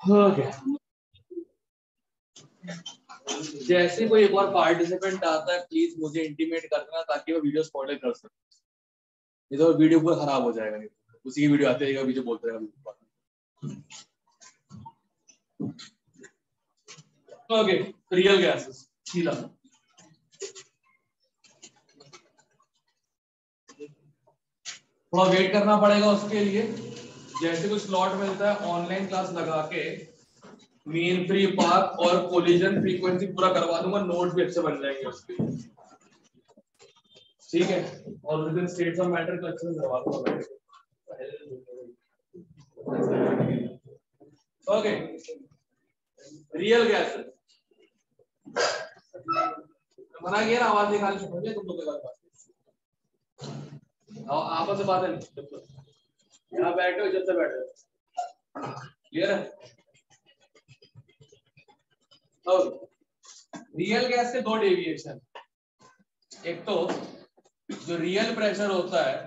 हो गया। जैसे कोई एक और पार्टिसिपेंट आता है प्लीज मुझे इंटीमेट करना ताकि मैं वीडियो स्पॉइल कर सकूं, नहीं तो वीडियो पूरा खराब हो जाएगा। नहीं उसी की वीडियो आते रहेगा, वीडियो बोलते रहेगा। ओके, रियल गैसेस सीधा। थोड़ा वेट करना पड़ेगा उसके लिए। जैसे कोई स्लॉट मिलता है ऑनलाइन क्लास लगा के मीन फ्री पाथ और कोलिजन फ्रीक्वेंसी पूरा करवा दूंगा, नोट्स भी अच्छे बन जाएंगे उसके, ठीक है। और with in states of matter को अच्छे से करवा दूंगा। ओके, रियल गैसेस मना किया ना, आवाज निकालनी चाहिए तुम लोग के पास। आपस में बात है, यहाँ बैठे हो जब से बैठे हो, क्लियर है। रियल गैस के दो डेविएशन, एक तो जो रियल प्रेशर होता है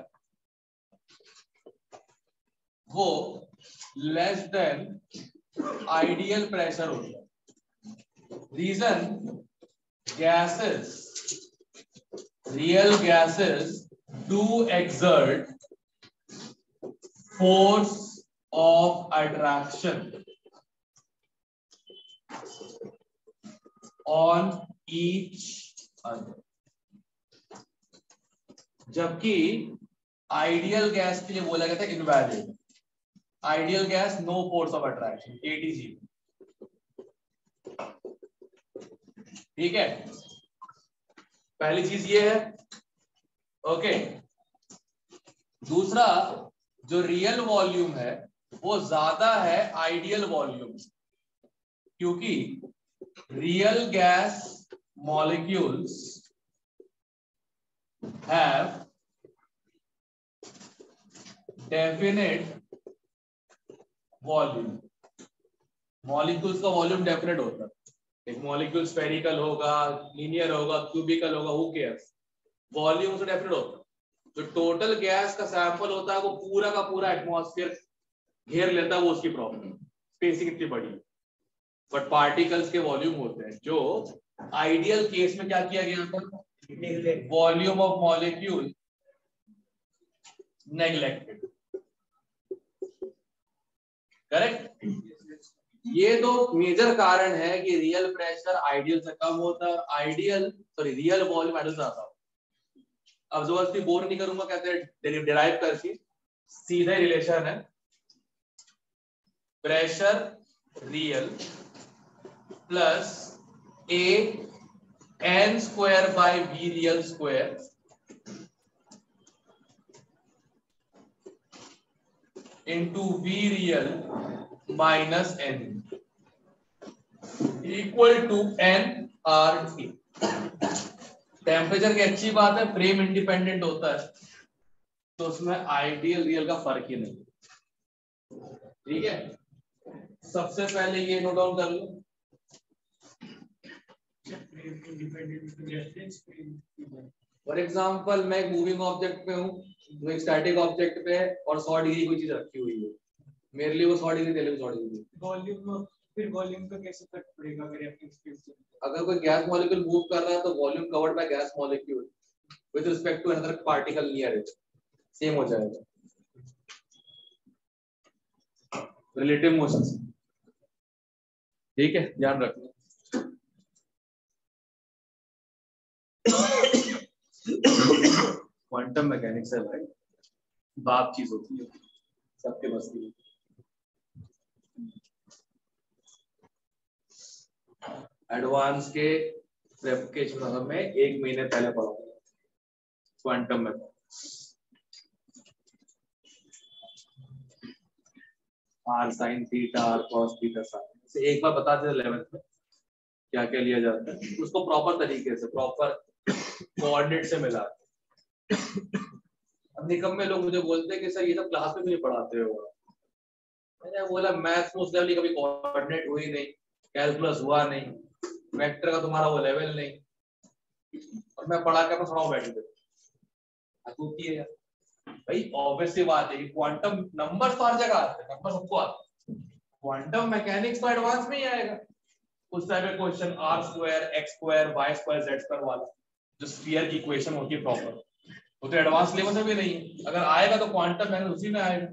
वो लेस देन आइडियल प्रेशर होता है। Reason, gases, real gases do exert force of attraction on each other, जबकि आइडियल गैस के लिए बोला गया था invalid. Ideal gas no force of attraction, ATG, ठीक है। पहली चीज ये है, ओके। दूसरा, जो रियल वॉल्यूम है वो ज्यादा है आइडियल वॉल्यूम, क्योंकि real gas molecules have definite volume. Molecules का वॉल्यूम डेफिनेट होता है। एक मॉलिक्यूल स्फेरिकल होगा, लीनियर होगा, क्यूबिकल होगा, हु केयर्स, वॉल्यूम से डेफिनेट होता है। जो टोटल गैस का सैंपल होता है वो पूरा का पूरा एटमॉस्फेयर घेर लेता है, वो उसकी प्रॉब्लम, स्पेसिंग इतनी बड़ी। बट पार्टिकल्स के वॉल्यूम होते हैं, जो आइडियल केस में क्या किया गया था, volume of molecule neglected, correct. ये दो मेजर कारण है कि रियल प्रेशर आइडियल से कम होता है, आइडियल रियल वॉल्यूम आइडियल से ज्यादा होता है। अब जबरदस्ती बोर नहीं करूंगा, कहते हैं डिराइव करके सीधा रिलेशन है, pressure real plus A N square by V real square into V real minus N equal to N R T. Temperature की अच्छी बात है, फ्रेम इंडिपेंडेंट होता है, तो उसमें आइडियल रियल का फर्क ही नहीं, ठीक है। सबसे पहले ये नोट डाउन कर लो, फॉर एग्जांपल मैं एक मूविंग ऑब्जेक्ट पे हूँ, वो एक स्टैटिक ऑब्जेक्ट पे है और 100 डिग्री कोई चीज रखी हुई है, मेरे लिए वो 100 डिग्री, तेरे लिए 100 डिग्री। वॉल्यूम, फिर वॉल्यूम का कैसे फर्क पड़ेगा अगर अपनी स्पेस से? अगर कोई गैस मॉलिक्यूल मूव कर रहा है तो volume covered by gas molecule with respect to another particle near it same हो जाएगा, रिलेटिव मोशन, ठीक है, ध्यान रखना। क्वांटम मैकेनिक्स है भाई, बाप चीज होती है, सबके बस की। एडवांस के प्रेफिकेशन में 1 महीने पहले पढ़ा quantum mechanics, r sine theta, r cos theta sine से एक बार बता दें 11th में क्या क्या लिया जाता है, उसको प्रॉपर तरीके से प्रॉपर कोऑर्डिनेट से मिला। अब निकम में लोग मुझे बोलते हैं कि सर ये तो क्लास में नहीं पढ़ाते हो। मैंने बोला मैथ्स में उस लेवल कभी कोऑर्डिनेट हुई नहीं, कैलकुलस हुआ नहीं, वेक्टर का तुम्हारा वो लेवल नहीं, और मैं पढ़ा के अपना सुनाऊं बैठ के है भाई। ऑब्वियसली बात है कि क्वांटम नंबर तो हर जगह आते हैं, नंबर सबको आते हैं, क्वांटम मैकेनिक्स तो एडवांस में ही आएगा। उस टाइप का question r square x square y square z square वाला जो स्फीयर की इक्वेशन होती है प्रॉपर, वो तो एडवांस लेवल में भी नहीं है। अगर आएगा तो क्वांटम मैकेनिक्स उसी में आएगा,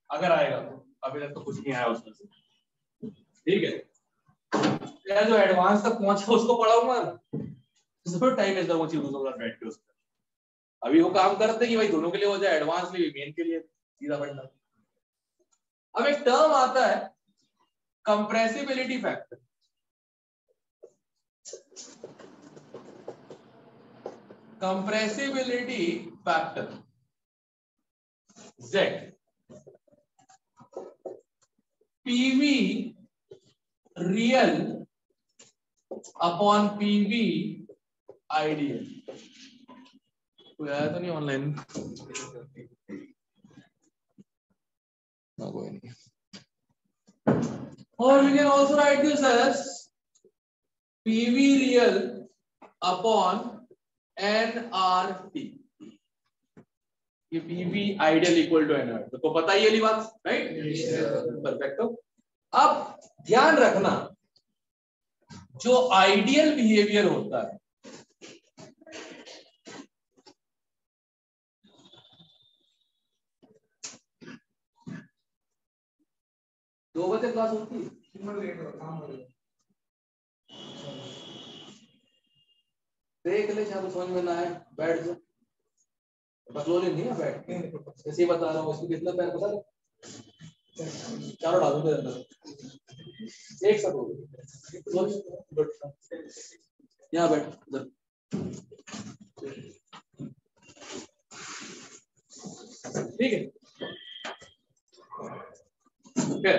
अगर आएगा तो। अभी तक तो कुछ नहीं आया उसमें से, ठीक है। यार जो एडवांस तक पहुंचा उसको पढ़ाऊंगा ना, जरूर टाइम वेस्ट करूंगा चीजों के साथ बैठ के उस पर। अभी वो काम करते कि भाई दोनों के लिए हो जाए, एडवांस लिए मेन के लिए सीधा पढ़ना। अब एक टर्म आता है compressibility factor. Compressibility factor Z PV real upon PV ideal. कोई आया तो नहीं ऑनलाइन? कोई नहीं। और we can also write this as PV real upon NRT। ये PV ideal equal to NRT तो पता ही वाली बात, राइट? परफेक्ट। अब ध्यान रखना, जो आइडियल बिहेवियर होता है, दो बजे क्लास होती है, देख ले, जहां समझ में ना आए बैठ जाओ, बकलोले नहीं है बैठ, ऐसे ही बता रहा हूँ। उसको कितना पैर पता है? चारों डाल दो अंदर, एक सब हो गया। यहाँ बैठ उधर, ठीक है। फिर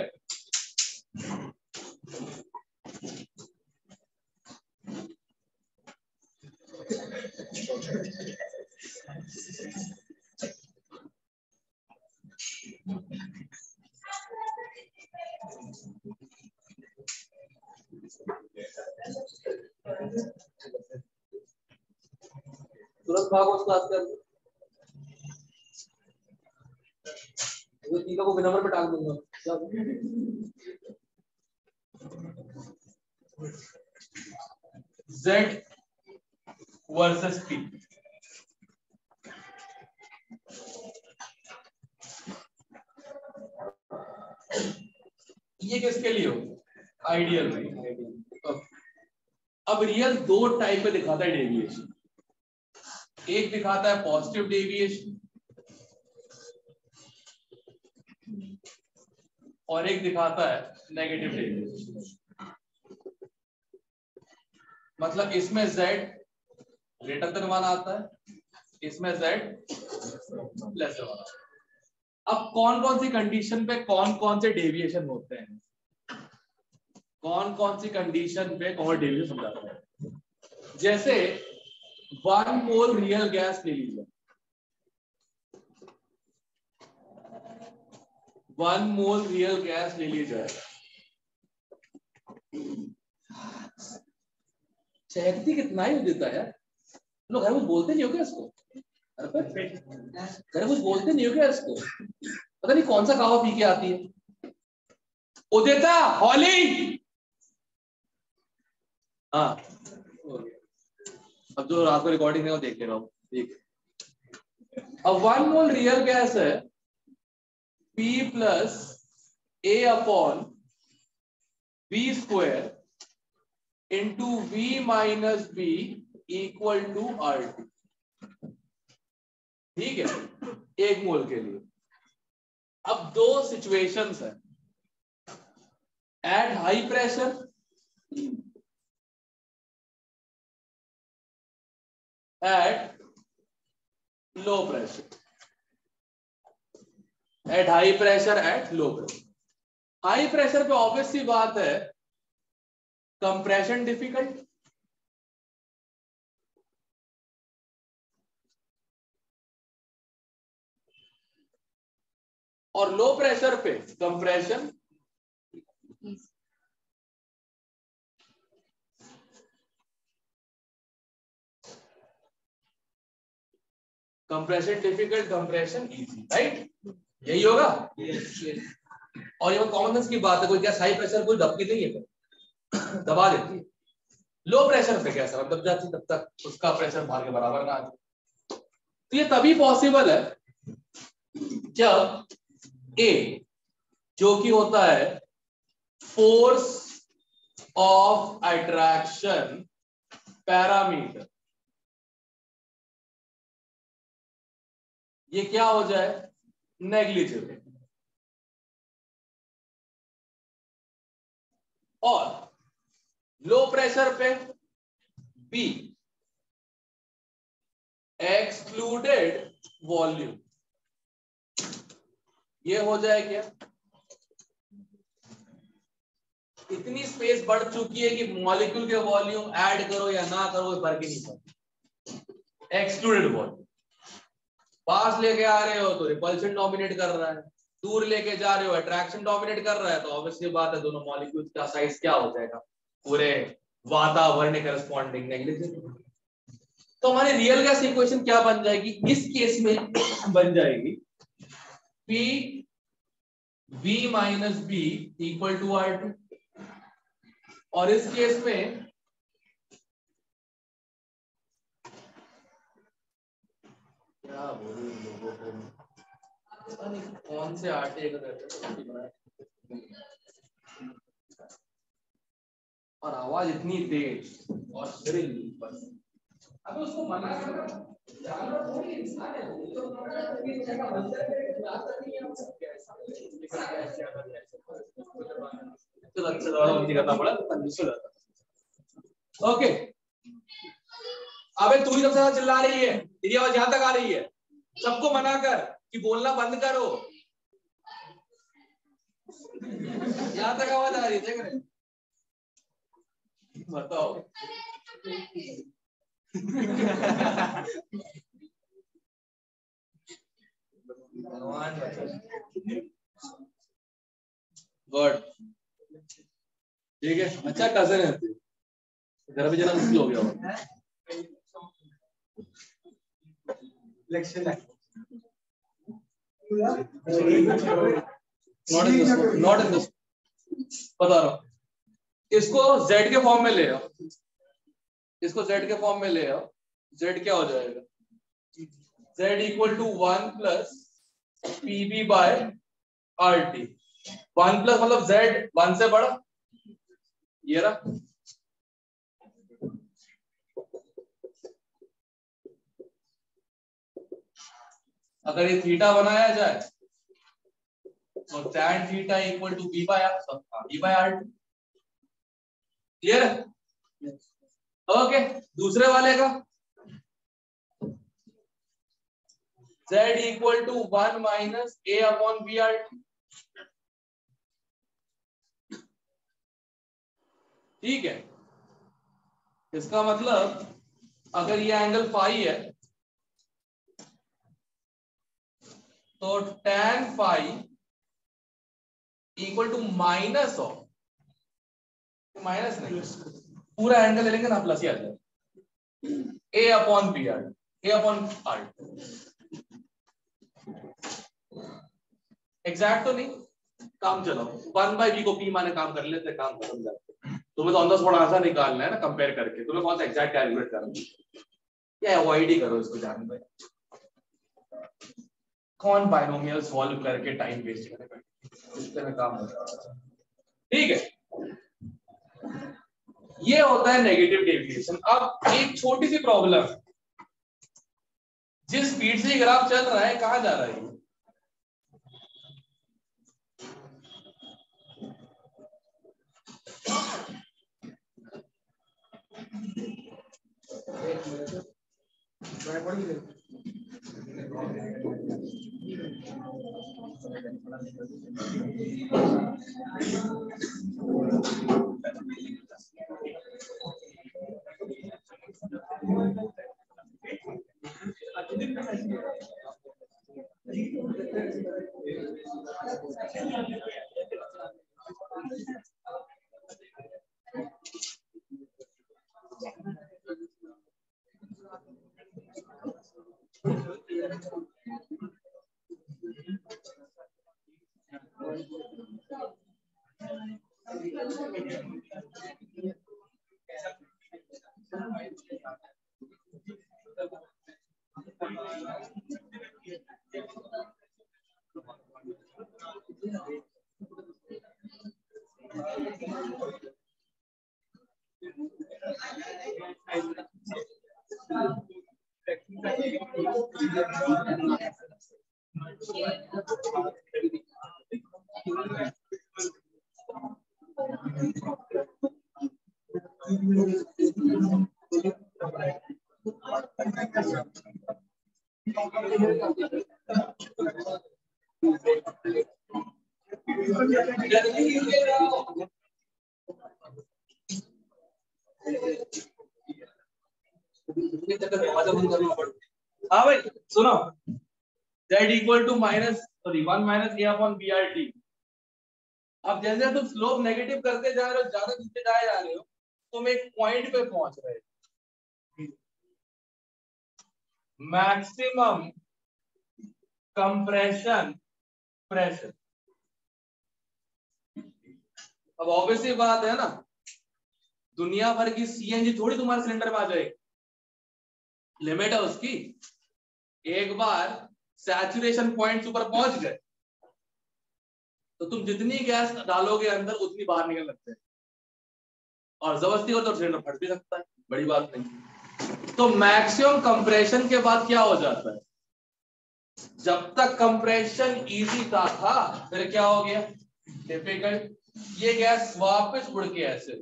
तुरंत भागो उस क्लास कर, टीका को नंबर पे टांग दूंगा। Z वर्सेस P, ये किसके लिए हो? आइडियल में। अब रियल दो टाइप में दिखाता है डेविएशन, एक दिखाता है पॉजिटिव डेविएशन और एक दिखाता है नेगेटिव डेविएशन। मतलब इसमें Z ग्रेटर देन 1 आता है, इसमें Z लेस देन 1 आता है। अब कौन कौन सी कंडीशन पे कौन कौन से डेविएशन होते हैं, कौन कौन सी कंडीशन पे कौन डेविएशन समझाते हैं। जैसे 1 मोल रियल गैस ले लीजिए, 1 मोल रियल गैस ले लीजिए, चहकती कितना ही देता है यार। लोग घर कुछ बोलते नहीं हो क्या इसको? घर कुछ बोलते नहीं हो क्या इसको? पता नहीं कौन सा कावा पी के आती है। उदिता, हॉली, हाँ अब जो रात को रिकॉर्डिंग है वो देख लेना, ठीक है। अब 1 मोल रियल गैस है P plus A upon B square into V minus B equal to RT, ठीक है, 1 मोल के लिए। अब दो सिचुएशंस है, at high pressure at low pressure, at high pressure at low pressure. High pressure पे obvious सी बात है कंप्रेशन डिफिकल्ट, और लो प्रेशर पे compression compression difficult, compression easy, right? यही होगा। और ये कॉमन सेंस की बात है, कोई क्या हाई प्रेशर कोई दबती नहीं है, दबा देती है। लो प्रेशर पे कैसा दब जाती तब तक उसका प्रेशर बाहर के बराबर ना आ जाए। तो ये तभी पॉसिबल है जब ए जो कि होता है फोर्स ऑफ अट्रैक्शन पैरामीटर, ये क्या हो जाए, नेग्लिजिबल। और लो प्रेशर पे बी एक्सक्लूडेड वॉल्यूम, ये हो जाए क्या, इतनी स्पेस बढ़ चुकी है कि मॉलिक्यूल के वॉल्यूम ऐड करो या ना करो फर्क ही नहीं पड़ता। एक्सक्लूडेड वॉल्यूम, पास लेके आ रहे हो तो रिपल्शन डोमिनेट कर रहा है, दूर लेके जा रहे हो अट्रैक्शन डोमिनेट कर रहा है, तो ऑब्वियसली बात है दोनों मॉलिक्यूल्स का साइज क्या हो जाएगा, पूरे वातावरण के करस्पॉन्डिंग नेग्लिजिबल। तो हमारी रियल गैस इक्वेशन क्या बन जाएगी इस केस में, बन जाएगी P V minus B equal to R2, और इस केस में क्या बोलूं लोगों को, पता नहीं कौन से आटे का और आवाज इतनी तेज और शरीर बस। अब उसको मना करना, जानवर थोड़ी इंसान है, तो ओके। अबे तू ही सबसे ज्यादा चिल्ला रही है, तेरी आवाज यहां तक आ रही है, सबको मना कर कि बोलना बंद करो, यहां तक आवाज आ रही है, देख रहे बताओ। गॉड ठीक है, अच्छा कजन है, घर में जाना मुश्किल हो गया होगा। नॉट इन दिस, बता रहा हूं, इसको z के फॉर्म में ले आओ, इसको z के फॉर्म में ले आओ, z क्या हो जाएगा, z equal to 1 plus pb by RT। 1 plus मतलब z 1 से बड़ा, ये रहा, अगर ये थीटा बनाया जाए तो tan theta equal to b by RT। Clear है? ओके, दूसरे वाले का z equal to 1 minus a upon BRT। ठीक है, इसका मतलब अगर ये एंगल फाई है तो tan phi equal to minus of, minus नहीं पूरा एंगल ले लेंगे ना प्लस ही आ जाएगा, a upon BRT, a upon RT। Exact तो नहीं, काम चलाओ, 1 बाई बी को p माने काम कर लेते, काम खत्म जाते। तुम्हें तो ऑन द स्पॉट आंसर निकालना है ना, कंपेयर करके तुम्हें कौन सा एग्जैक्ट कैलकुलेट करना है, या अवॉइड ही करो इसको जान भाई, कौन बाइनोमियल सॉल्व करके टाइम वेस्ट करेगा, इससे में काम होता है। ठीक है, ये होता है नेगेटिव डेविएशन। अब एक छोटी सी प्रॉब्लम, जिस स्पीड से ग्राफ चल रहा है कहां जा रहा है, हाँ भाई सुनो, z equal to one minus A upon B R T. अब जैसे तुम स्लोप नेगेटिव करते जा रहे हो, ज्यादा नीचे जाए जा रहे हो, तुम एक पॉइंट पे पहुंच रहे हो, मैक्सिमम कंप्रेशन प्रेशर। अब ऑब्वियसली बात है ना, दुनिया भर की सीएनजी थोड़ी तुम्हारे सिलेंडर में आ जाएगी, लिमिट है उसकी। एक बार सैचुरेशन पॉइंट ऊपर पहुंच गए तो तुम जितनी गैस डालोगे अंदर उतनी बाहर निकल लगते हैं, और जबरदस्ती हो तो सिलेंडर फट भी सकता है, बड़ी बात नहीं। तो मैक्सिमम कंप्रेशन के बाद क्या हो जाता है, जब तक कंप्रेशन इजी था फिर क्या हो गया डिफिकल्ट, ये गैस वापस उड़ के ऐसे।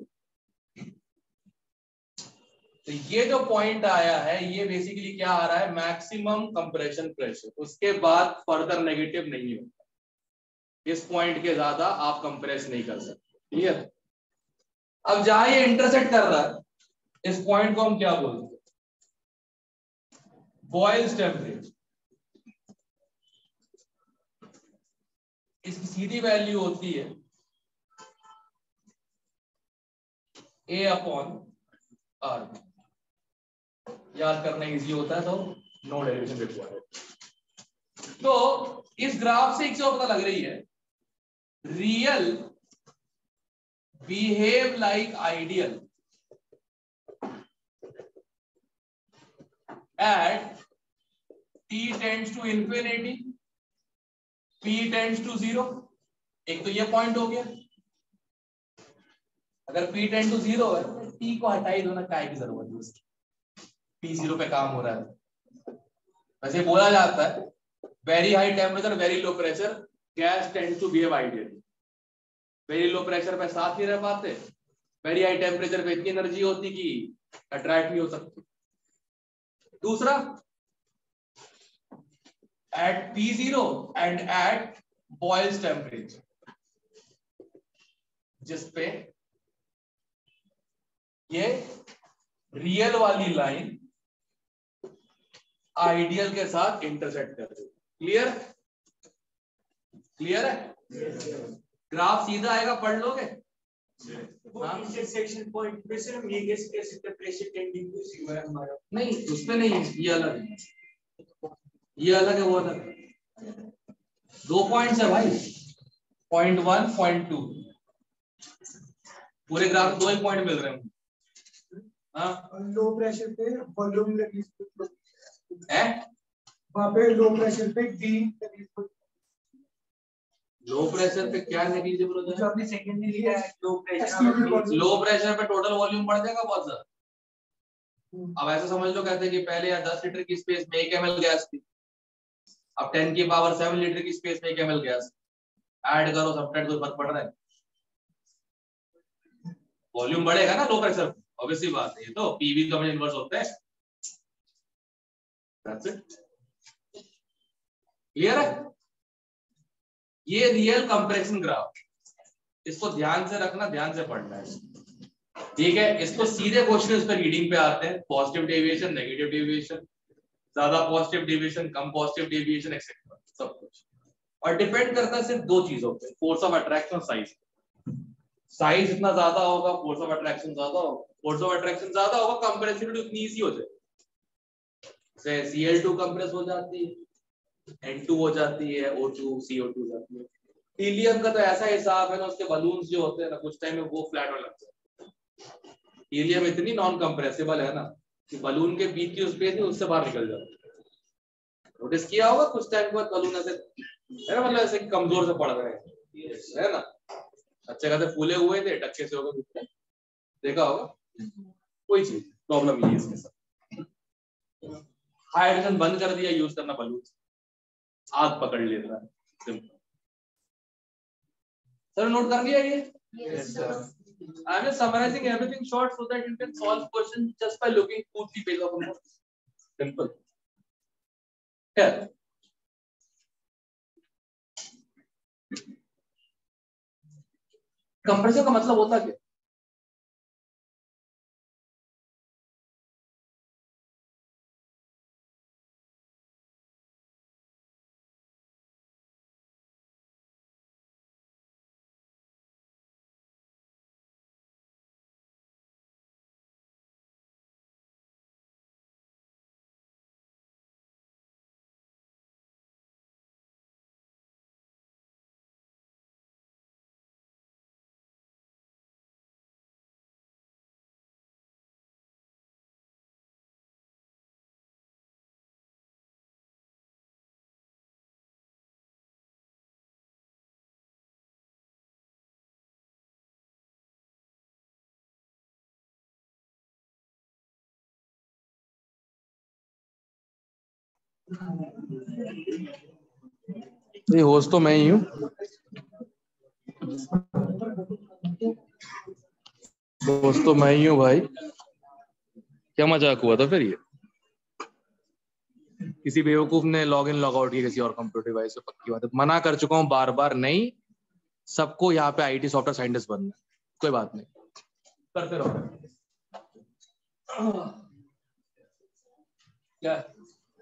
तो ये जो पॉइंट आया है ये बेसिकली क्या आ रहा है, मैक्सिमम कंप्रेशन प्रेशर, उसके बाद फर्दर नेगेटिव नहीं होता, इस पॉइंट के ज्यादा आप कंप्रेस नहीं कर सकते। क्लियर? अब जहां ये इंटरसेक्ट कर रहा है, इस पॉइंट को हम क्या बोलते हैं, बॉयल्स टेम्परेचर। इसकी सीधी वैल्यू होती है ए अपॉन आर। याद करना इजी होता है तो नो डेरिवेशन रिक्वायर्ड। तो इस ग्राफ से एक चीज पता लग रही है, real behave like ideal at t tends to infinity, p tends to 0। एक तो ये पॉइंट हो गया, अगर p टेंड टू 0 है तो t को हटा ही दो ना, काय की जरूरत है उसकी, p 0 पे काम हो रहा है। वैसे बोला जाता है very high temperature very low pressure gas tends to behave ideal. Very low pressure पे साथ नहीं रह पाते, वेरी हाई टेम्परेचर पे इतनी एनर्जी होती कि अट्रैक्ट नहीं हो सकती। दूसरा, at P0 and at boils temperature, जिसपे ये रियल वाली लाइन आइडियल के साथ इंटरसेक्ट कर रही है। क्लियर? क्लियर है? ग्राफ सीधा आएगा, पढ़ लोगे? इंटरसेक्शन पॉइंट पे सिर्फ ये गेस कर सकते प्रेशर टेंडिंग टू 0 है हमारा। नहीं, उसमें नहीं है, ये अलग है, ये अलग है, वो अलग है। 2 पॉइंट्स है भाई, पॉइंट 1 पॉइंट 2, पूरे ग्राफ में 2 ही पॉइंट मिल रहे हैं। हाँ, लो प्रेशर पे वॉल्यूम रिलीज है, वहां पे लो प्रेशर पे डी रिलीज। लो प्रेशर पे क्या नेग्लिजिबल हो जाएगा? आपने सेकंड में लिया है लो प्रेशर पे टोटल वॉल्यूम बढ़ जाएगा बहुत ज्यादा। अब ऐसा समझ लो, कहते हैं कि पहले यार 10 लीटर की स्पेस में 1 ml गैस थी, अब 10 की पावर 7 लीटर की स्पेस में 1 ml गैस। ऐड करो, सब्ट्रैक्ट करो, फर्क पड़ रहा है, वॉल्यूम बढ़ेगा ना लो प्रेशर, ऑब्वियसली बात है, ये तो पीवी तो हमें इन्वर्स होता है। That's it. क्लियर है? ये रियल कंप्रेशन ग्राफ, इसको ध्यान से रखना, ध्यान से पढ़ना है, ठीक है? इसको सीधे क्वेश्चन पे रीडिंग पे आते हैं, पॉजिटिव डेविएशन, नेगेटिव डेविएशन, ज्यादा पॉजिटिव डेविएशन, कम पॉजिटिव डेविएशन एक्सेट्रा, सब कुछ। और डिपेंड करता है सिर्फ 2 चीजों पे, force of attraction, size. Size इतना ज्यादा होगा, फोर्स ऑफ अट्रैक्शन ज्यादा होगा। फोर्स ऑफ अट्रैक्शन ज्यादा होगा, कंप्रेसिबिलिटी उतनी इजी हो जाए, जैसे Cl2 कंप्रेस हो जाती है, N2 हो जाती है, O2 CO2 हो जाती है। हीलियम का तो ऐसा हिसाब है ना, उसके बलून्स जो होते हैं ना कुछ टाइम में वो फ्लैट होने लगते हैं। हीलियम इतनी नॉन कंप्रेसिबल है ना कि बलून के बीच की स्पेस है उससे बाहर निकल जाता है। नोटिस किया होगा कुछ टाइम के बाद बलून ऐसे है ना, मतलब ऐसे कमजोर से पड़ रहे हैं है ना, अच्छे खासे फूले हुए थे टक्के से हो गए, देखा होगा। कोई चीज प्रॉब्लम नहीं है इसके साथ। हाइड्रोजन बंद कर दिया यूज करना बलून, आग पकड़ लेता है, सिंपल। सर नोट कर लिया ये? Yes, sir. I am just summarizing everything short so that you can solve questions just by looking 2-3 pages of notes. Simple. Here. Compressor का मतलब होता क्या? ये होस्ट तो मैं ही हूँ, होस्ट तो मैं ही हूँ भाई। क्या मजाक हुआ था फिर ये? किसी बेवकूफ ने लॉग इन लॉग आउट किया किसी और कंप्यूटर डिवाइस से, पक्की बात है। मना कर चुका हूँ बार बार, नहीं सबको यहाँ पे आईटी सॉफ्टवेयर साइंटिस्ट बनना है, कोई बात नहीं, करते रहो। क्या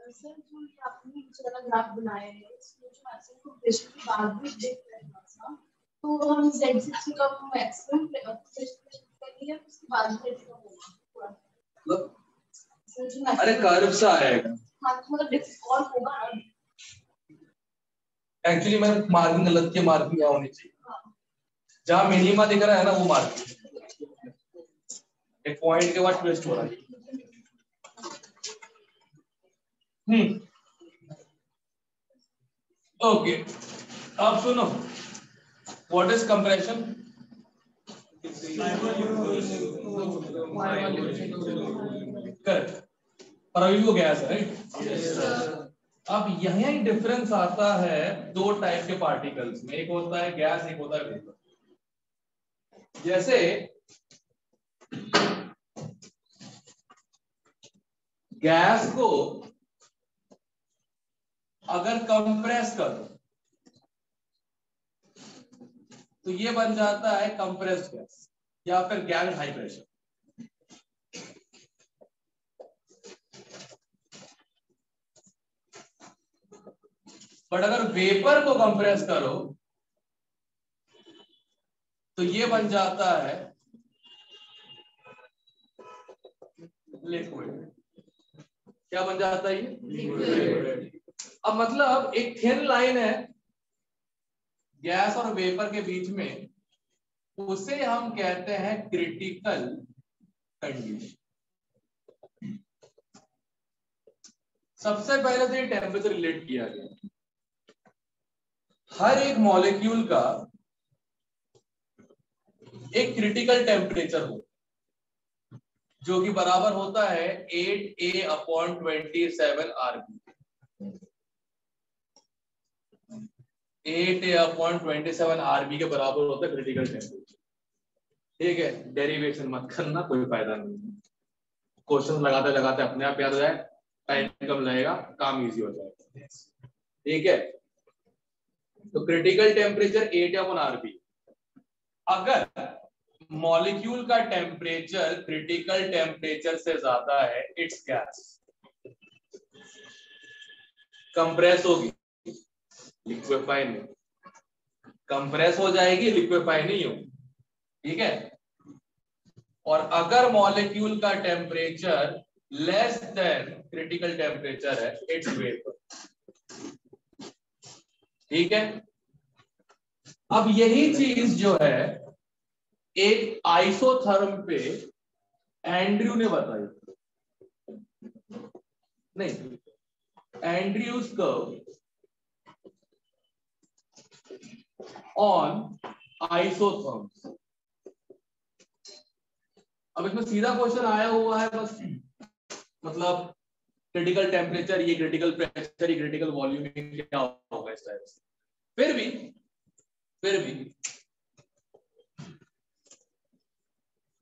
सर जो आपने ग्राफ बनाए हैं इसमें जो मैक्सिमम कंप्रेशन के बाद भी देख रहे हैं ना, तो हम Z6 का मैक्सिमम कंप्रेशन करेंगे या उसके बाद Z का होगा? अरे कर्व सा आएगा। हाँ तो मतलब डिफॉल्ट होगा ना। एक्चुअली मैं मार्किंग गलत की, मार्किंग यहाँ होनी चाहिए। जहाँ मिनिमा दिख रहा है ना वो मार्किंग, एक पॉइंट के बाद ट्विस्ट हो रहा है। ओके, अब सुनो, व्हाट इज कंप्रेशन? करेक्ट, पर अभी वो गैस है, राइट? अब यही डिफरेंस आता है दो टाइप के पार्टिकल्स में, एक होता है गैस, एक होता है वेपर। जैसे गैस को अगर कंप्रेस करो तो ये बन जाता है कंप्रेस्ड गैस या फिर गैस हाई प्रेशर। बट अगर वेपर को कंप्रेस करो तो ये बन जाता है लिक्विड। क्या बन जाता है ये? लिक्विड। अब मतलब एक थिन लाइन है गैस और वेपर के बीच में, उसे हम कहते हैं क्रिटिकल कंडीशन। सबसे पहले तो ये टेम्परेचर रिलेट किया गया। हर एक मॉलिक्यूल का एक क्रिटिकल टेम्परेचर हो जो कि बराबर होता है 8A/27 RB। 8A/27 RB के बराबर होता है क्रिटिकल टेम्परेचर। ठीक है, डेरिवेशन मत करना, कोई फायदा नहीं। क्वेश्चन लगाते लगाते अपने आप याद हो जाए, टाइम कम लगेगा, काम इजी हो जाएगा। ठीक है, तो क्रिटिकल टेम्परेचर 8/RB। अगर मॉलिक्यूल का टेम्परेचर क्रिटिकल टेम्परेचर से ज्यादा है, इट्स गैस। कंप्रेस होगी, लिक्विफाई नहीं, कंप्रेस हो जाएगी, लिक्विफाई नहीं होगी। ठीक है, और अगर मॉलिक्यूल का temperature less than critical temperature है, इट्स वेपर। ठीक है, अब यही चीज जो है एक आइसोथर्म पे एंड्रयू ने बताई, नहीं, एंड्रयूज कर्व ऑन आइसोथर्म्स। अब इसमें सीधा क्वेश्चन आया हुआ है बस, मतलब क्रिटिकल टेम्परेचर, ये क्रिटिकल प्रेशर, ये क्रिटिकल वॉल्यूम, क्या होगा इस टाइप से। फिर भी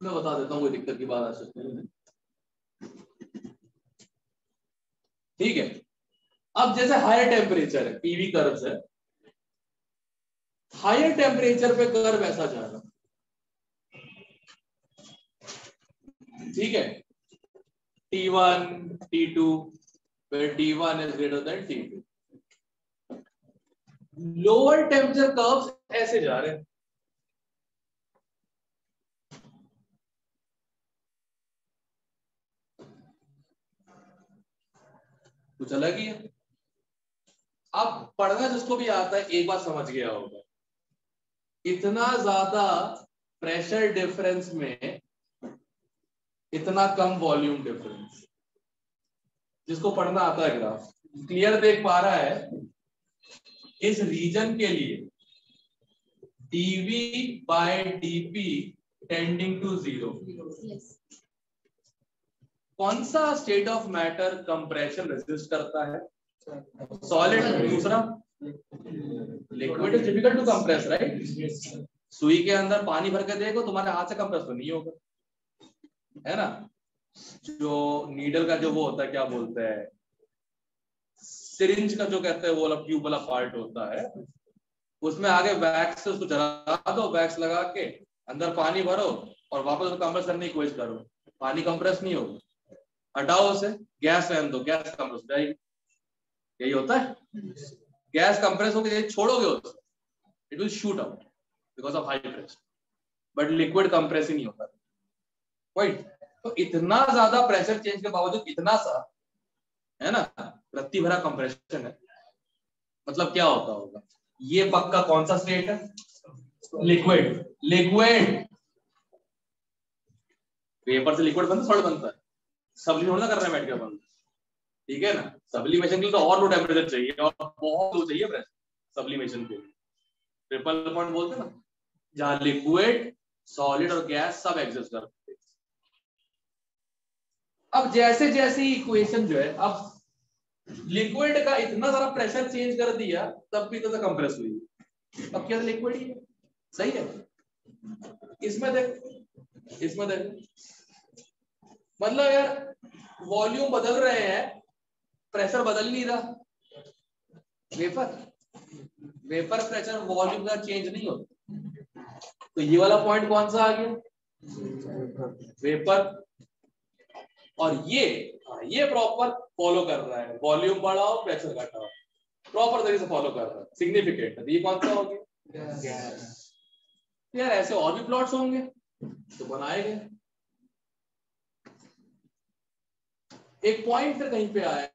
मैं बता देता हूँ, कोई दिक्कत की बात आ सकती है। ठीक है, अब जैसे हायर टेम्परेचर है, पीवी कर्व्स है, हायर टेम्परेचर पे कर्व ऐसा जा रहा, ठीक है, T1, T2, where T1 is greater than T2. Lower temperature curves ऐसे जा रहे हैं, कुछ अलग ही है। अब पढ़ना जिसको भी आता है एक बात समझ गया होगा, इतना ज्यादा प्रेशर डिफरेंस में इतना कम वॉल्यूम डिफरेंस, जिसको पढ़ना आता है ग्राफ क्लियर देख पा रहा है, इस रीजन के लिए dV by dP tending to 0। कौन सा state of matter compression resist करता है? सॉलिड। दूसरा liquid is difficult to compress, right? सुई के अंदर पानी भर के देखो, तुम्हारे हाथ से कंप्रेस तो नहीं होगा, है ना? जो नीडल का जो वो होता है, क्या बोलते हैं, सिरिंज का जो कहते हैं, वो वाला ट्यूब वाला पार्ट होता है, उसमें आगे वैक्स से उसको जला दो, वैक्स लगा के अंदर पानी भरो और वापस उसको कंप्रेस करने की कोशिश करो, पानी कंप्रेस नहीं होगा। हटाओ उसे, गैस रहने दो, गैस कंप्रेस हो जाएगी। यही होता है, गैस कंप्रेस होकर छोड़ोगे उसे, it will shoot out because of high pressure, but liquid compress ही नहीं होता, राइट? तो इतना ज्यादा प्रेशर चेंज के बावजूद इतना सा, है ना, रत्ती भरा कंप्रेशन है, मतलब क्या होता होगा? ये पक्का कौन सा स्टेट है? लिक्विड। लिक्विड वेपर से लिक्विड बनता, सॉलिड बनता है, सब्लिमेशन ना कर रहे हैं बैठ के अपन, ठीक है ना? सब्लिमेशन के लिए तो और लो टेम्परेचर चाहिए और बहुत लो चाहिए प्रेशर सब्लिमेशन के लिए, ट्रिपल पॉइंट बोलते हैं ना, जहां लिक्विड, सॉलिड और गैस सब एग्जिस्ट करते हैं। अब जैसे जैसे इक्वेशन जो है, अब लिक्विड का इतना सारा प्रेशर चेंज कर दिया, तब भी तो कंप्रेस हुई, अब क्या लिक्विड ही है, सही है? इसमें देख मतलब यार वॉल्यूम बदल रहे हैं, प्रेशर बदल नहीं रहा, वेपर प्रेशर वॉल्यूम का चेंज नहीं होता, तो ये वाला पॉइंट कौन सा आ गया? वेपर। और ये प्रॉपर फॉलो कर रहा है, वॉल्यूम बढ़ाओ प्रेशर घटाओ, प्रॉपर तरीके से फॉलो कर रहा है, सिग्निफिकेंट है। ये कौन सा हो गया? यार ऐसे और भी प्लॉट्स होंगे तो बनाए गए। एक पॉइंट फिर कहीं पे आया